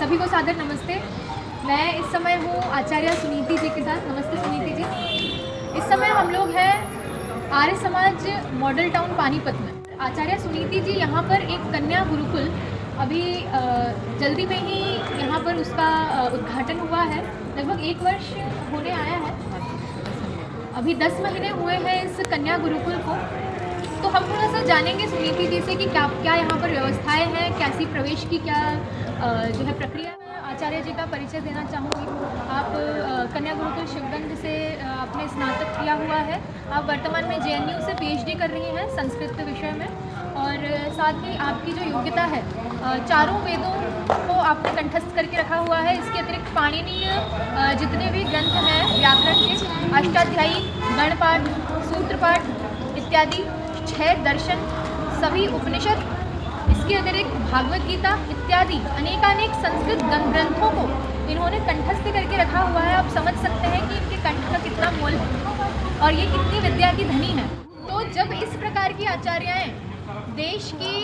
सभी को सादर नमस्ते। मैं इस समय हूँ आचार्य सुनीति जी के साथ। नमस्ते सुनीति जी। इस समय हम लोग हैं आर्य समाज मॉडल टाउन पानीपत में। आचार्य सुनीति जी यहाँ पर एक कन्या गुरुकुल अभी जल्दी में ही यहाँ पर उसका उद्घाटन हुआ है। लगभग 1 वर्ष होने आया है, अभी 10 महीने हुए हैं इस कन्या गुरुकुल को। तो हम थोड़ा सा जानेंगे सुनीति जी से कि क्या क्या यहाँ पर व्यवस्थाएं हैं, कैसी प्रवेश की क्या जो है प्रक्रिया है। आचार्य जी का परिचय देना चाहूँगी। आप कन्या गुरुकुल शिवगंज से आपने स्नातक किया हुआ है। आप वर्तमान में JNU से PhD कर रही हैं संस्कृत विषय में, और साथ ही आपकी जो योग्यता है चारों वेदों को आपने कंठस्थ करके रखा हुआ है। इसके अतिरिक्त पाणिनीय जितने भी ग्रंथ हैं व्याकरण के, अष्टाध्यायी, गणपाठ, सूत्रपाठ इत्यादि, 6 दर्शन, सभी उपनिषद, इसके अतिरिक्त भागवत गीता इत्यादि अनेकानेक संस्कृत ग्रंथों को इन्होंने कंठस्थ करके रखा हुआ है। आप समझ सकते हैं कि इनके कंठ का कितना मोल है और ये कितनी विद्या की धनी है। तो जब इस प्रकार की आचार्याएं देश की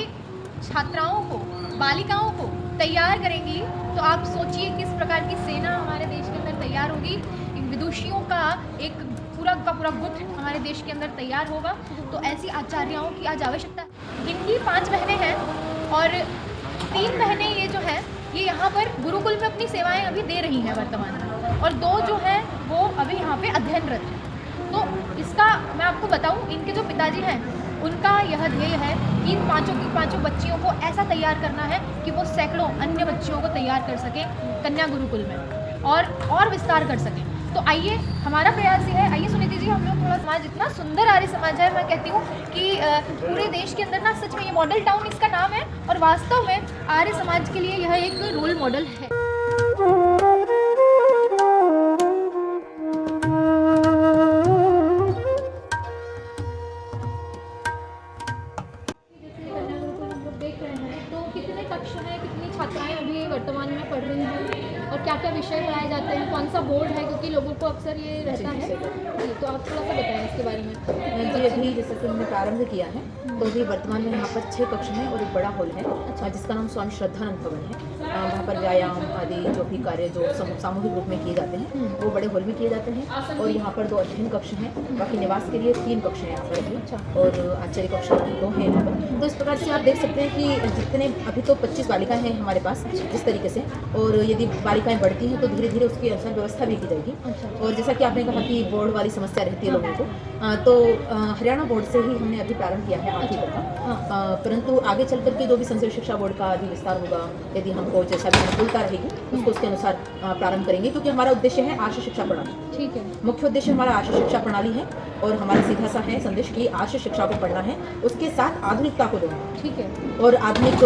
छात्राओं को, बालिकाओं को तैयार करेंगी, तो आप सोचिए किस प्रकार की सेना हमारे देश के अंदर तैयार होगी। विदुषियों का एक पूरा का पूरा गुट हमारे देश के अंदर तैयार होगा। तो ऐसी आचार्यों की आज आवश्यकता है। इनकी 5 बहनें हैं और 3 बहनें ये जो है ये यहाँ पर गुरुकुल में अपनी सेवाएं अभी दे रही हैं वर्तमान में, और 2 जो हैं वो अभी यहाँ पे अध्ययनरत हैं। तो इसका मैं आपको बताऊँ, इनके जो पिताजी हैं उनका यह ध्येय है कि इन 5 बच्चियों को ऐसा तैयार करना है कि वो सैकड़ों अन्य बच्चियों को तैयार कर सकें कन्या गुरुकुल में और विस्तार कर सकें। तो आइए, हमारा प्रयास ये है। आइए सुनीति जी, हम लोग थोड़ा समाज, इतना सुंदर आर्य समाज है। मैं कहती हूँ कि पूरे देश के अंदर ना सच में ये मॉडल टाउन इसका नाम है, और वास्तव में आर्य समाज के लिए यह एक रोल मॉडल है। देख रहे हैं तो कितने कक्ष हैं, कितनी छात्राएं अभी वर्तमान में पढ़ रही हैं और क्या क्या विषय पढ़ाए जाते हैं, कौन सा बोर्ड है, क्योंकि लोगों को अक्सर ये रहता है। तो आप थोड़ा सा बताएं इसके बारे में। जी, अभी जैसे कि हमने प्रारंभ किया है तो अभी वर्तमान में यहाँ पर 6 कक्ष हैं और एक बड़ा हॉल है जिसका नाम स्वामी श्रद्धानंद भवन है। वहाँ पर व्यायाम आदि जो भी कार्य जो सामूहिक रूप में किए जाते हैं वो बड़े हॉल में किए जाते हैं। और यहाँ पर 2 अध्ययन कक्ष हैं, बाकी निवास के लिए 3 कक्ष हैं यहाँ पर अभी, और आचार्य कक्ष 2 हैं यहाँ पर। तो इस प्रकार से आप देख सकते हैं कि जितने अभी तो 25 बालिकाएं हैं हमारे पास जिस तरीके से, और यदि बालिकाएं बढ़ती हैं तो धीरे धीरे उसकी अनुसार व्यवस्था भी की जाएगी। और जैसा कि आपने कहा कि बोर्ड वाली समस्या रहती है लोगों को, तो हरियाणा बोर्ड से ही हमने अभी प्रारंभ किया है 8वीं तक का, परंतु आगे चल करके जो भी संस्कृत शिक्षा बोर्ड का आदि विस्तार होगा, यदि हमको जैसा भी अनुकूलता रहेगी उसको उसके अनुसार प्रारंभ करेंगे, क्योंकि हमारा उद्देश्य है आर्ष शिक्षा प्रणाली। ठीक है, मुख्य उद्देश्य हमारा आर्ष शिक्षा प्रणाली है और हमारा सीधा सा है संदेश की आर्ष शिक्षा को पढ़ना है, उसके साथ आधुनिकता को देना। ठीक है, और आधुनिक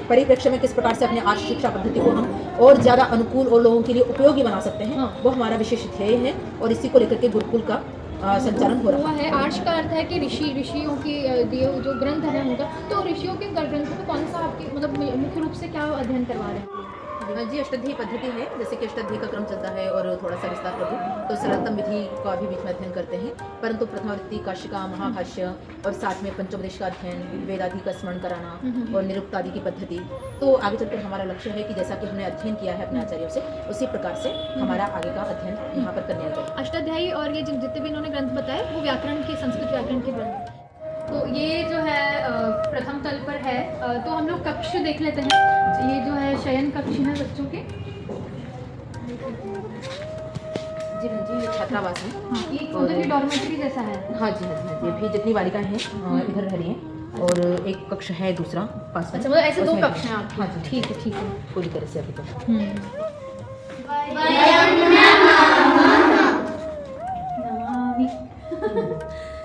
परिप्रेक्ष्य में किस प्रकार से अपने आर्ष शिक्षा पद्धति को हम और ज़्यादा अनुकूल और लोगों के लिए उपयोगी बना सकते हैं, वो हमारा विशेष ध्येय है। और इसी को लेकर के गुरुकुल का संचालन हो रहा है। आर्ष का अर्थ है कि ऋषियों की दिए जो ग्रंथ है उनका, तो ऋषियों के ग्रंथों में कौन सा आपके मतलब मुख्य रूप से क्या अध्ययन करवा रहे हैं? जी, अष्टाध्यायी पद्धति है, जैसे कि अष्टाध्यायी का क्रम चलता है, और थोड़ा सा विस्तार कर दूँ तो सरलतम विधि का भी बीच में अध्ययन करते हैं, परंतु प्रथमावृत्ति, काशिका, महाभाष्य और साथ में पंचोपदेश का अध्ययन, वेदादि का स्मरण कराना और निरुक्त आदि की पद्धति। तो आगे चलकर हमारा लक्ष्य है कि जैसा कि हमने अध्ययन किया है अपने आचार्यों से, उसी प्रकार से हमारा आगे का अध्ययन यहाँ पर करने लगे। अष्टाध्यायी और ये जितने भी इन्होंने ग्रंथ बताए वो व्याकरण के, संस्कृत व्याकरण के ग्रंथ। तो ये जो है प्रथम तल पर है। तो हम लोग कक्ष देख लेते हैं। ये जो है शयन कक्ष है बच्चों के। जी हाँ जी, ये छात्रावास है। हाँ, ये मतलब डॉर्मेटरी जैसा है। हाँ जी, हाँ जी, हाँ जी, अभी जितनी बालिकाएं हैं इधर रह रही हैं, और एक कक्ष है दूसरा पास में। अच्छा, मतलब ऐसे 2 कक्ष हैं आपके। हाँ जी, ठीक है, ठीक है, पूरी तरह से अभी तो।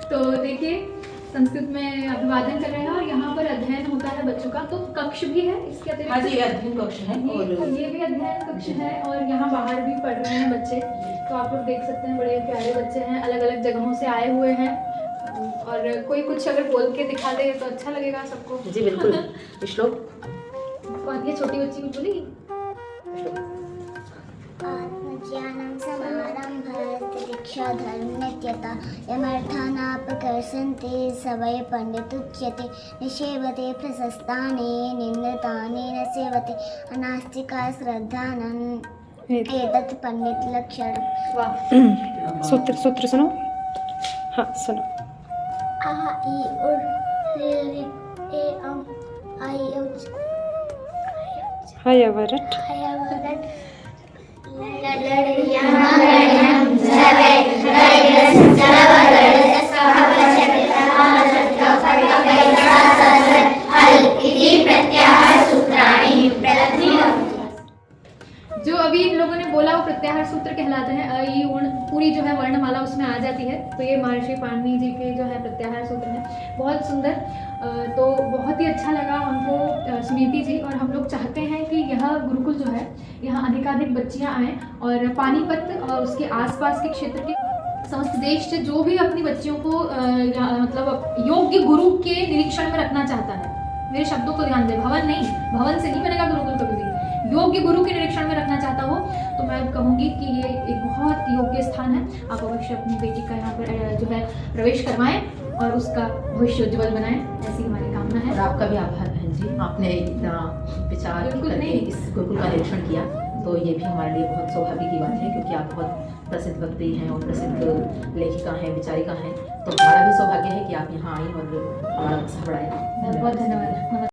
तो देखिए, संस्कृत में अभिवादन कर रहे हैं और यहाँ पर अध्ययन होता है बच्चों का। तो कक्ष भी है इसके अतिरिक्त? हाँ जी, अध्ययन कक्ष है, और ये भी अध्ययन कक्ष है, और यहाँ बाहर भी पढ़ रहे हैं बच्चे। तो आप लोग देख सकते हैं, बड़े प्यारे बच्चे हैं, अलग अलग जगहों से आए हुए हैं। और कोई कुछ अगर बोल के दिखा दे तो अच्छा लगेगा सबको। जी बिल्कुल। श्लोक कौन, ये छोटी बच्ची कुछ बोलेगी? आत्मज्ञानं समारंभः शिक्षा धर्मनित्यता यमर्थानापकर्षन्ते सवै पंडितुच्यते निषेवते प्रशस्तानि निन्दितानि न सेवते अनास्तिका श्रद्धानन् एतत् पंडित लक्षण। वाह। सूत्र सूत्र सुनो। हाँ सुनो। आ ई उर रे रे ए अम आई उच हयवरट हयवरट जो अभी इन लोगों ने बोला वो प्रत्याहार सूत्र कहलाते हैं। अ, ई उण पूरी जो है वर्णमाला उसमें आ जाती है। तो ये महर्षि पाणिनि जी के जो है प्रत्याहार सूत्र हैं। बहुत सुंदर। तो बहुत ही अच्छा लगा हमको सुनीति जी, और हम लोग चाहते हैं कि यह गुरुकुल जो है यहाँ अधिकाधिक बच्चियाँ आएँ और पानीपत और उसके आसपास के क्षेत्र के समस्त देश से जो भी अपनी बच्चियों को मतलब योग्य गुरु के निरीक्षण में रखना चाहता है, मेरे शब्दों को ध्यान दे, भवन नहीं, भवन से नहीं बनेगा गुरुकुल कभी भी, योग्य गुरु के निरीक्षण में रखना चाहता हो तो मैं कहूँगी कि ये एक बहुत योग्य स्थान है। आप अवश्य अपनी बेटी का यहाँ पर जो है प्रवेश करवाएं और उसका भविष्य उज्ज्वल बनाएं, ऐसी हमारी कामना है। और आपका भी आभार बहन जी, आपने इतना विचार करके इस गुरुकुल का निरीक्षण किया, तो ये भी हमारे लिए बहुत सौभाग्य की बात है, क्योंकि आप बहुत प्रसिद्ध वक्ति हैं और प्रसिद्ध लेखिका हैं, विचारिका हैं। तो हमारा भी सौभाग्य है कि आप यहाँ आई और हमारा उत्साह बढ़ाया। बहुत बहुत धन्यवाद।